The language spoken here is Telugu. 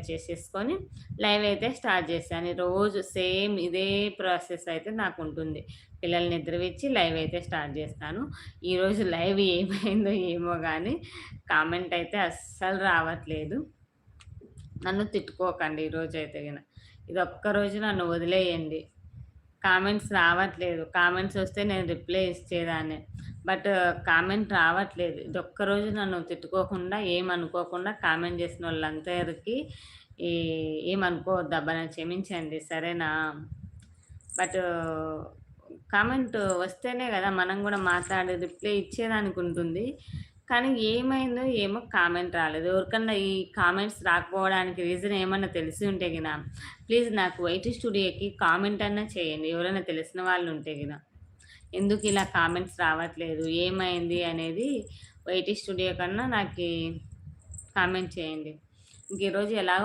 చేసేసుకొని లైవ్ అయితే స్టార్ట్ చేశాను. రోజు సేమ్ ఇదే ప్రాసెస్ అయితే నాకు ఉంటుంది. పిల్లల్ని నిద్రవిచ్చి లైవ్ అయితే స్టార్ట్ చేస్తాను. ఈరోజు లైవ్ ఏమైందో ఏమో గానీ కామెంట్ అయితే అస్సలు రావట్లేదు. నన్ను తిట్టుకోకండి ఈరోజైతే గిన. ఇదొక్క రోజు నన్ను వదిలేయండి. కామెంట్స్ రావట్లేదు. కామెంట్స్ వస్తే నేను రిప్లై ఇచ్చేదాన్ని. బట్ కామెంట్ రావట్లేదు. ఇదొక్కరోజు నన్ను తిట్టుకోకుండా, ఏమనుకోకుండా కామెంట్ చేసినోళ్ళందరికీ ఈ ఏమనుకోవద్దబ్బా! నన్ను క్షమించండి. సరేనా? బట్ కామెంట్ వస్తేనే గదా! మనం గూడా మాట్లాడి రిప్లై ఇచ్చేదానికుంటుంది. కానీ ఏమైందో ఏమో కామెంట్ రాలేదు. ఎవరికన్నా ఈ కామెంట్స్ రాకపోవడానికి రీజన్ ఏమన్నా తెలిసి ఉంటే గిన ప్లీజ్ నాకు వైటీ స్టూడియోకి కామెంట్ అన్నా చేయండి. ఎవరైనా తెలిసిన వాళ్ళు ఉంటే గిన. ఎందుకు ఇలా కామెంట్స్ రావట్లేదు? ఏమైంది అనేది వైటీ స్టూడియో కన్నా నాకి కామెంట్ చేయండి. ఇంక ఈరోజు ఎలాగో